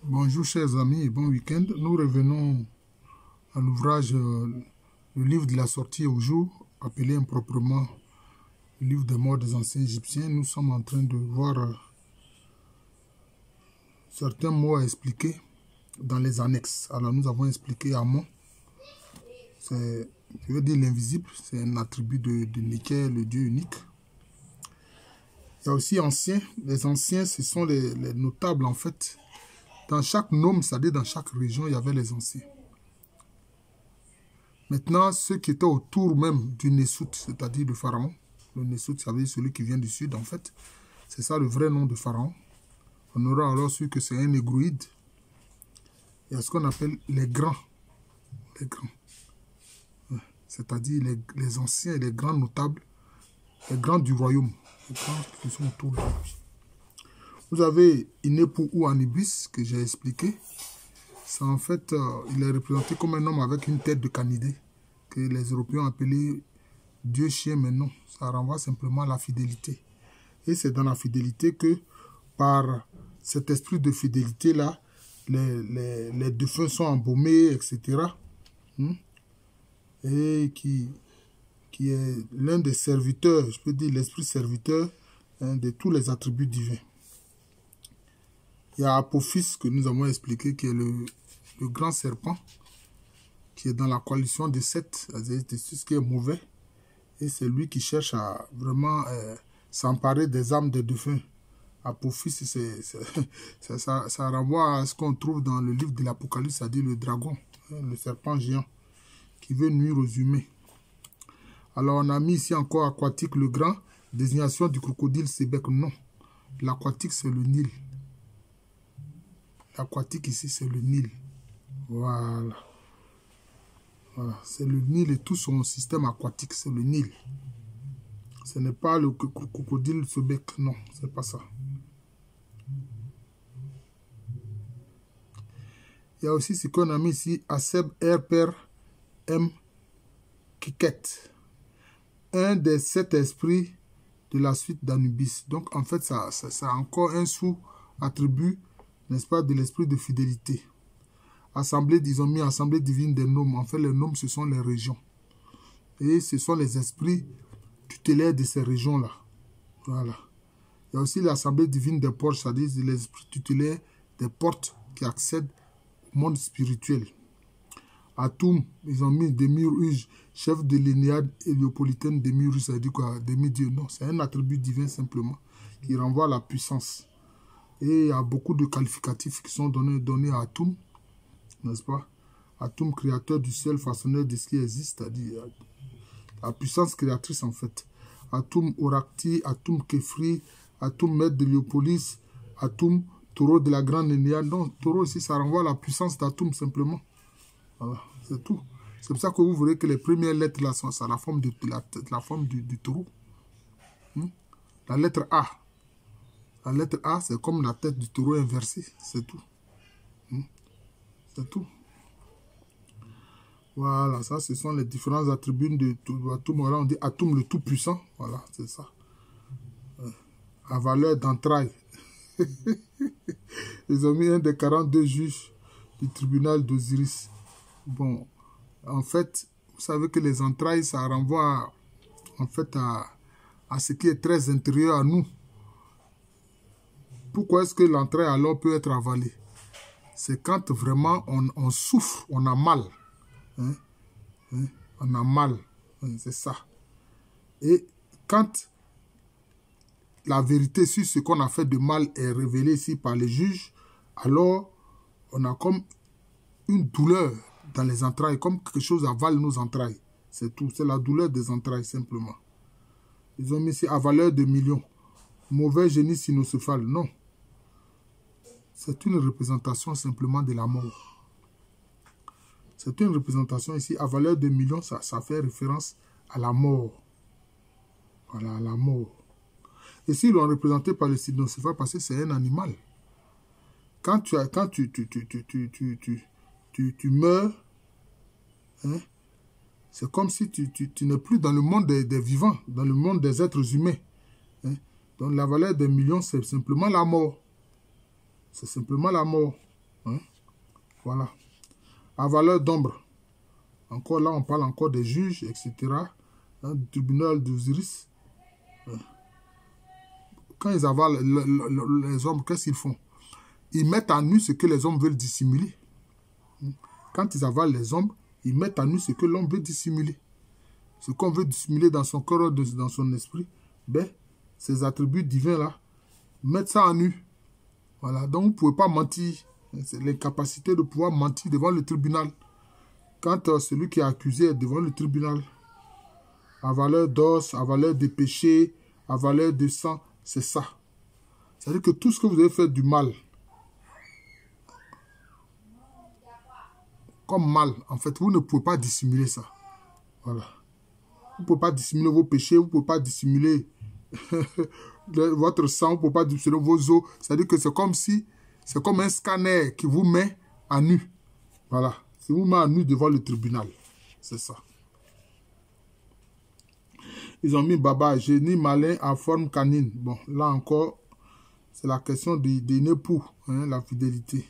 Bonjour chers amis et bon week-end. Nous revenons à l'ouvrage le livre de la sortie au jour, appelé improprement le livre des morts des anciens Égyptiens. Nous sommes en train de voir certains mots à expliquer dans les annexes. Alors nous avons expliqué Amon, je veux dire l'invisible, c'est un attribut de Michael, le Dieu unique. Il y a aussi anciens. Les anciens, ce sont les notables en fait. Dans chaque nome, c'est-à-dire dans chaque région, il y avait les anciens. Maintenant, ceux qui étaient autour même du Nessout, c'est-à-dire du pharaon, le Nessout, ça veut dire celui qui vient du sud en fait, c'est ça le vrai nom de pharaon. On aura alors su que c'est un négroïde. Il y a ce qu'on appelle les grands. Les grands. C'est-à-dire les anciens et les grands notables, les grands du royaume, les grands qui sont autour de lui. Vous avez Inepu ou Anubis, que j'ai expliqué. C'est en fait, il est représenté comme un homme avec une tête de canidé, que les Européens ont appelé Dieu chien, mais non, ça renvoie simplement à la fidélité. Et c'est dans la fidélité que, par cet esprit de fidélité-là, les défunts sont embaumés, etc. Et qui est l'un des serviteurs, je peux dire l'esprit serviteur de tous les attributs divins. Il y a Apophis que nous avons expliqué, qui est le grand serpent, qui est dans la coalition des sept, c'est-à-dire de tout ce qui est mauvais. Et c'est lui qui cherche à vraiment s'emparer des âmes des défunts. Apophis, ça renvoie à ce qu'on trouve dans le livre de l'Apocalypse, c'est-à-dire le dragon, le serpent géant, qui veut nuire aux humains. Alors on a mis ici encore aquatique le grand, désignation du crocodile Sébec. Non, l'aquatique c'est le Nil. L'aquatique ici c'est le Nil. Voilà. Voilà. C'est le Nil et tout son système aquatique, c'est le Nil. Ce n'est pas le crocodile Sébec, non, c'est pas ça. Il y a aussi ce qu'on a mis ici, Aseb Per M Kiket. Un des 7 esprits de la suite d'Anubis. Donc en fait, ça a encore un sous-attribut, n'est-ce pas, de l'esprit de fidélité. Assemblée, ils ont mis assemblée divine des noms. En fait, les noms, ce sont les régions. Et ce sont les esprits tutélaires de ces régions-là. Voilà. Il y a aussi l'assemblée divine des portes, c'est-à-dire les esprits tutélaires des portes qui accèdent au monde spirituel. Atum, ils ont mis Demi-Urge, chef de l'énéade héliopolitaine. Demi-Urge, ça veut dire quoi? Demi-dieu. Non, c'est un attribut divin simplement qui renvoie à la puissance. Et il y a beaucoup de qualificatifs qui sont donnés à Atum, n'est-ce pas? Atum, créateur du ciel, façonneur de ce qui existe, c'est-à-dire la puissance créatrice en fait. Atum, Orakti, Atum, Kefri, Atum, maître de Léopolis, Atum, taureau de la grande énéade. Non, taureau ici, ça renvoie à la puissance d'Atum simplement. Voilà, c'est tout. C'est pour ça que vous verrez que les premières lettres là sont à la forme la forme du taureau. La lettre A. La lettre A, c'est comme la tête du taureau inversée. C'est tout. C'est tout. Voilà, ça, ce sont les différents attributs de Atum. Voilà, on dit Atum le tout-puissant. Voilà, c'est ça. À valeur d'entrailles. Ils ont mis un des 42 juges du tribunal d'Osiris. Bon, en fait, vous savez que les entrailles, ça renvoie en fait à ce qui est très intérieur à nous. Pourquoi est-ce que l'entraille alors peut être avalée? C'est quand vraiment on souffre, on a mal. On a mal, c'est ça. Et quand la vérité sur ce qu'on a fait de mal est révélée ici par les juges, alors on a comme une douleur dans les entrailles, comme quelque chose avale nos entrailles. C'est tout, c'est la douleur des entrailles simplement. Ils ont mis ici à valeur de millions. Mauvais génie sinocéphale, non. C'est une représentation simplement de la mort. C'est une représentation ici à valeur de millions, ça fait référence à la mort. Voilà, à la mort. Et s'ils l'ont représenté par le sinocéphale, parce que c'est un animal. Quand tu meurs, hein, c'est comme si tu n'es plus dans le monde des vivants, dans le monde des êtres humains. Hein. Donc la valeur des millions, c'est simplement la mort. C'est simplement la mort. Hein? Voilà. À valeur d'ombre. Encore là, on parle encore des juges, etc. Hein, du tribunal d'Osiris. Quand ils avalent les ombres, qu'est-ce qu'ils font? Ils mettent à nu ce que les hommes veulent dissimuler. Quand ils avalent les ombres, ils mettent à nu ce que l'homme veut dissimuler. Ce qu'on veut dissimuler dans son corps, dans son esprit, ben, ces attributs divins-là, mettent ça à nu. Voilà, donc vous ne pouvez pas mentir. C'est l'incapacité de pouvoir mentir devant le tribunal. Quand celui qui est accusé est devant le tribunal, à valeur d'os, à valeur de péché, à valeur de sang, c'est ça. C'est-à-dire que tout ce que vous avez fait du mal, comme mal, en fait, vous ne pouvez pas dissimuler ça. Voilà. Vous ne pouvez pas dissimuler vos péchés, vous ne pouvez pas dissimuler votre sang, vous ne pouvez pas dissimuler vos os. C'est-à-dire que c'est comme si, c'est comme un scanner qui vous met à nu. Voilà. C'est vous met à nu devant le tribunal. C'est ça. Ils ont mis Baba, génie malin à forme canine. Bon, là encore, c'est la question d'un époux, hein, la fidélité.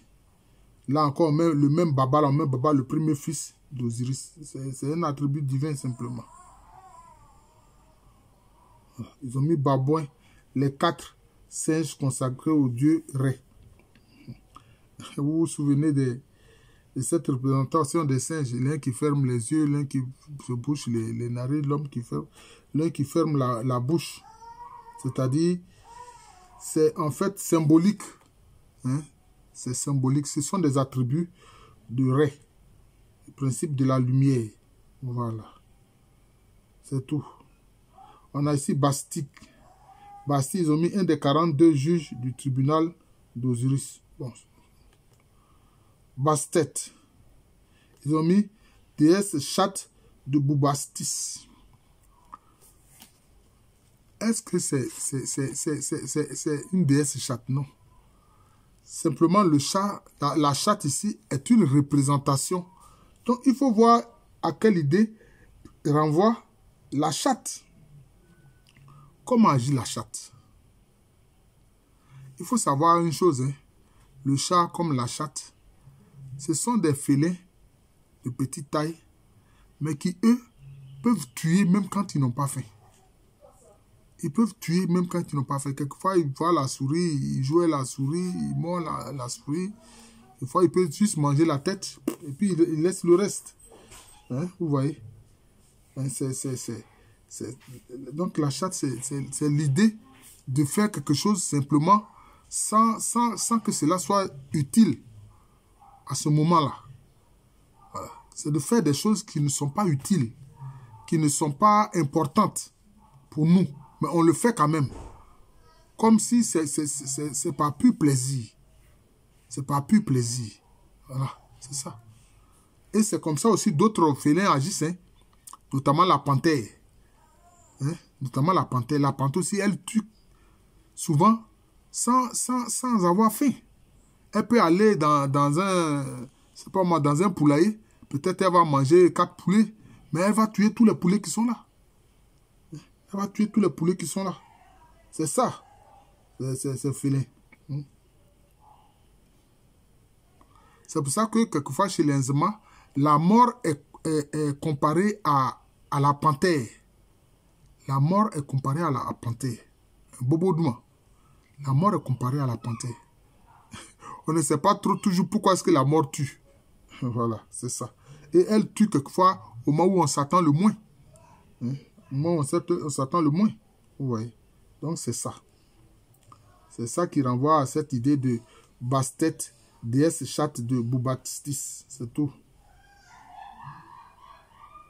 Là encore, le même Baba, le premier fils d'Osiris. C'est un attribut divin simplement. Ils ont mis Babouin, les 4 singes consacrés au dieu Ré. Vous vous souvenez de cette représentation des singes? L'un qui ferme les yeux, l'un qui se bouche les narines, l'un qui ferme la bouche. C'est-à-dire, c'est en fait symbolique. Hein? C'est symbolique. Ce sont des attributs de Ré, le principe de la lumière. Voilà. C'est tout. On a ici Bastique. Bastique, ils ont mis un des 42 juges du tribunal d'Osiris. Bon. Bastet. Ils ont mis déesse chatte de Boubastis. Est-ce que c'est une déesse chatte? Non. Simplement, le chat, la chatte ici est une représentation. Donc, il faut voir à quelle idée renvoie la chatte. Comment agit la chatte? Il faut savoir une chose. Hein. Le chat comme la chatte, ce sont des félins de petite taille, mais qui, eux, peuvent tuer même quand ils n'ont pas faim. Ils peuvent tuer même quand ils n'ont pas faim. Quelquefois, ils voient la souris, ils jouent la souris, ils mordent la souris. Des fois, ils peuvent juste manger la tête et puis ils laissent le reste. Hein, vous voyez? Hein, donc, la chatte, c'est l'idée de faire quelque chose simplement sans que cela soit utile à ce moment-là. Voilà. C'est de faire des choses qui ne sont pas utiles, qui ne sont pas importantes pour nous. Mais on le fait quand même. Comme si c'est pas plus plaisir. C'est pas plus plaisir. Voilà, c'est ça. Et c'est comme ça aussi d'autres félins agissent, hein, notamment la panthère. Hein, notamment la panthère. La panthère aussi, elle tue souvent sans avoir faim. Elle peut aller dans un, c'est pas moi, dans un poulailler. Peut-être elle va manger 4 poulets, mais elle va tuer tous les poulets qui sont là. Elle va tuer tous les poulets qui sont là. C'est ça. C'est félin. C'est pour ça que quelquefois chez les Nzema, la mort est comparée à la panthère. La mort est comparée à la panthère. Bobo Douma. La mort est comparée à la panthère. On ne sait pas toujours pourquoi est-ce que la mort tue. Voilà, c'est ça. Et elle tue quelquefois au moment où on s'attend le moins. Hein? Au moment où on s'attend le moins. Vous voyez. Donc c'est ça. C'est ça qui renvoie à cette idée de Bastet, déesse chatte de Boubastis. C'est tout.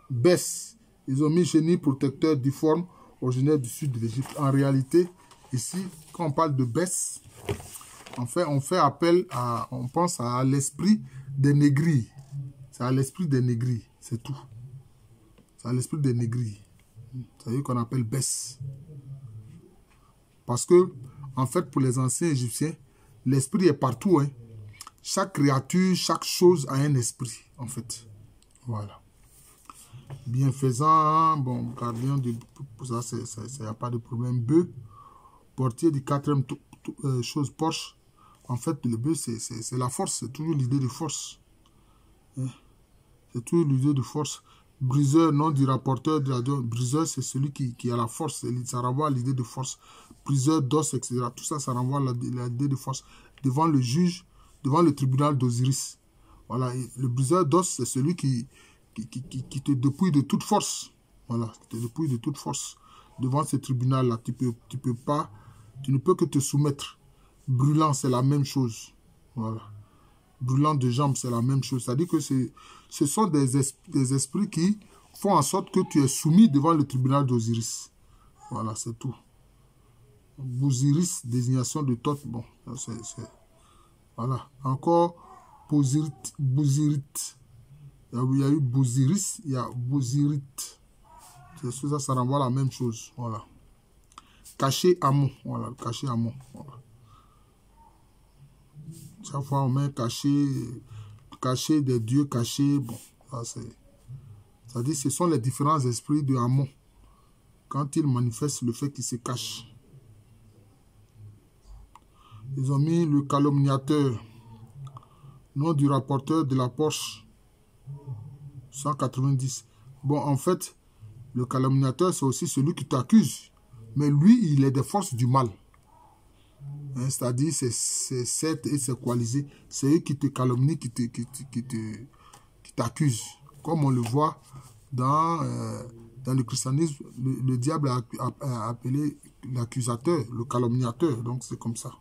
Bess. Ils ont mis génie protecteur difforme originaire du sud de l'Égypte. En réalité, ici, quand on parle de Bess, on fait appel à, on pense à l'esprit des négris. C'est à l'esprit des négris. C'est tout. C'est à l'esprit des négris. C'est à eux qu'on appelle Bess. Parce que, en fait, pour les anciens Égyptiens, l'esprit est partout. Hein. Chaque créature, chaque chose a un esprit, en fait. Voilà. Bienfaisant, bon, gardien de... Pour ça, il n'y a pas de problème. Bœuf, portier du 4e chose Porsche, En fait, le but, c'est la force. C'est toujours l'idée de force. Hein. C'est toujours l'idée de force. Briseur, nom du rapporteur de la Dieu. Briseur, c'est celui qui a la force. Ça renvoie à l'idée de force. Briseur d'os, etc. Tout ça, ça renvoie à l'idée de force. Devant le juge, devant le tribunal d'Osiris. Voilà. Et le briseur d'os, c'est celui qui te dépouille de toute force. Voilà. Qui te dépouille de toute force. Devant ce tribunal-là, tu ne peux que te soumettre. Brûlant, c'est la même chose. Voilà. Brûlant de jambes, c'est la même chose. C'est-à-dire que ce sont des esprits qui font en sorte que tu es soumis devant le tribunal d'Osiris. Voilà, c'est tout. Bousiris, désignation de Thoth. Bon, voilà. Encore, Bouzirit. Il y a eu Bousiris, il y a Bouzirit. Ça renvoie à la même chose. Voilà. Caché Amon. Voilà, caché Amon. Voilà. Chaque fois, on met caché des dieux cachés. Bon, ça dit, ce sont les différents esprits de Amon. Quand ils manifestent le fait qu'ils se cachent. Ils ont mis le calomniateur. Nom du rapporteur de la Porsche. 190. Bon, en fait, le calomniateur, c'est aussi celui qui t'accuse. Mais lui, il est des forces du mal. Hein, c'est-à-dire, c'est Seth et ses coalisés. C'est eux qui te calomnient, qui t'accusent. Comme on le voit dans le christianisme, le diable a appelé l'accusateur, le calomniateur. Donc, c'est comme ça.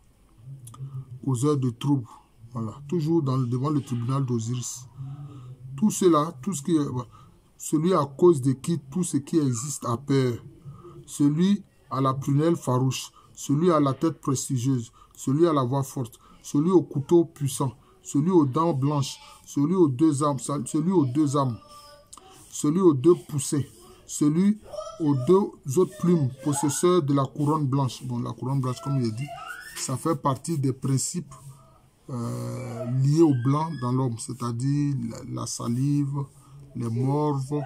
Causeur de troubles. Voilà. Toujours devant le tribunal d'Osiris. Tout cela, tout ce qui est... Celui à cause de qui tout ce qui existe a peur. Celui à la prunelle farouche. Celui à la tête prestigieuse. Celui à la voix forte. Celui au couteau puissant. Celui aux dents blanches. Celui aux deux âmes. Celui aux deux âmes. Celui aux deux poussées. Celui aux deux autres plumes. Possesseur de la couronne blanche. Bon, la couronne blanche, comme il est dit, ça fait partie des principes liés au blanc dans l'homme. C'est-à-dire la salive, les morves,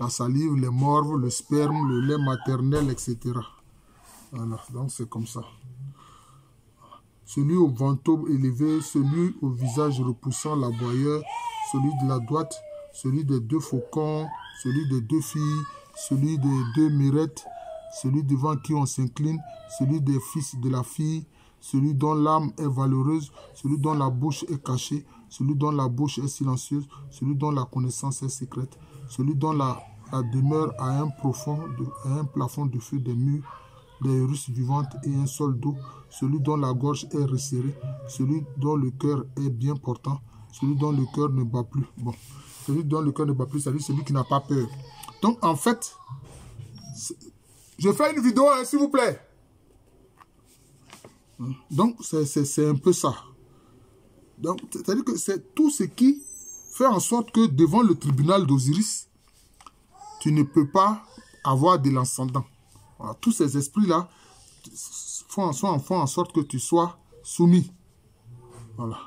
la salive, les morves, le sperme, le lait maternel, etc. Voilà, donc c'est comme ça. Celui au ventre élevé, celui au visage repoussant, l'aboyeur, celui de la droite, celui des deux faucons, celui des deux filles, celui des deux mirettes, celui devant qui on s'incline, celui des fils de la fille, celui dont l'âme est valeureuse, celui dont la bouche est cachée, celui dont la bouche est silencieuse, celui dont la connaissance est secrète, celui dont la demeure a un plafond de feu, des murs, des russes vivantes et un sol d'eau, celui dont la gorge est resserrée, celui dont le cœur est bien portant, celui dont le cœur ne bat plus. Bon, celui dont le cœur ne bat plus, c'est celui qui n'a pas peur. Donc, en fait, je fais une vidéo, hein, s'il vous plaît. Donc, c'est un peu ça. Donc, c'est-à-dire que c'est tout ce qui fait en sorte que devant le tribunal d'Osiris, tu ne peux pas avoir de l'ascendant. Voilà, tous ces esprits-là font en sorte que tu sois soumis. Voilà.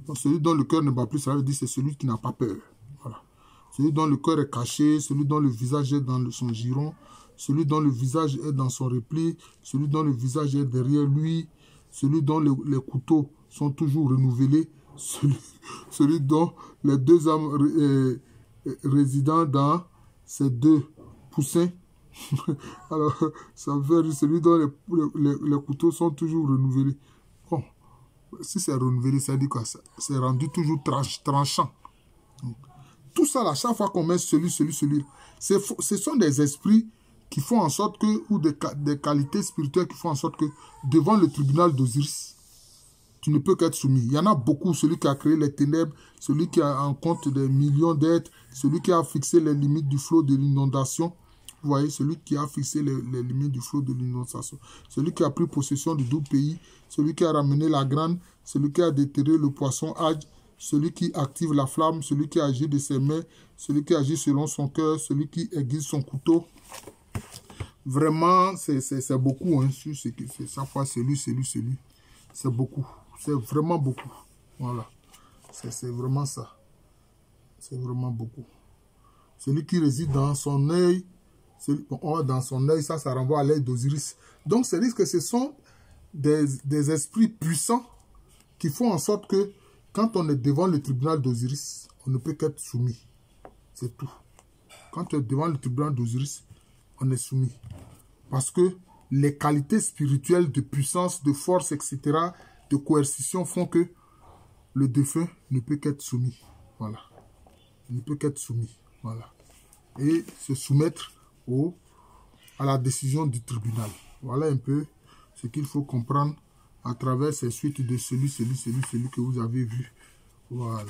Donc, celui dont le cœur ne bat plus, ça veut dire que c'est celui qui n'a pas peur. Voilà. Celui dont le cœur est caché, celui dont le visage est dans son giron, celui dont le visage est dans son repli, celui dont le visage est derrière lui, celui dont les couteaux sont toujours renouvelés, celui dont les deux âmes résidant dans ces deux poussins. Alors, ça veut dire celui dont les couteaux sont toujours renouvelés. Bon, si c'est renouvelé, ça dit quoi? C'est rendu toujours tranchant. Donc, tout ça, là, chaque fois qu'on met celui, ce sont des esprits qui font en sorte que, ou des qualités spirituelles qui font en sorte que, devant le tribunal d'Osiris, tu ne peux qu'être soumis. Il y en a beaucoup, celui qui a créé les ténèbres, celui qui a en compte des millions d'êtres, celui qui a fixé les limites du flot de l'inondation. Vous voyez, celui qui a fixé les limites du flot de l'inondation. Celui qui a pris possession du doux pays, celui qui a ramené la grande, celui qui a déterré le poisson âge, celui qui active la flamme, celui qui agit de ses mains, celui qui agit selon son cœur, celui qui aiguise son couteau. Vraiment, c'est beaucoup. Hein, chaque fois, celui. C'est beaucoup. C'est vraiment beaucoup. Voilà. C'est vraiment ça. C'est vraiment beaucoup. Celui qui réside dans son œil, dans son œil, ça renvoie à l'œil d'Osiris. Donc, c'est-à-dire que ce sont des esprits puissants qui font en sorte que quand on est devant le tribunal d'Osiris, on ne peut qu'être soumis. C'est tout. Quand on est devant le tribunal d'Osiris, on est soumis. Parce que les qualités spirituelles de puissance, de force, etc., de coercition font que le défunt ne peut qu'être soumis. Voilà. Il ne peut qu'être soumis. Voilà. Et se soumettre à la décision du tribunal. Voilà un peu ce qu'il faut comprendre à travers ces suites de celui que vous avez vu. Voilà.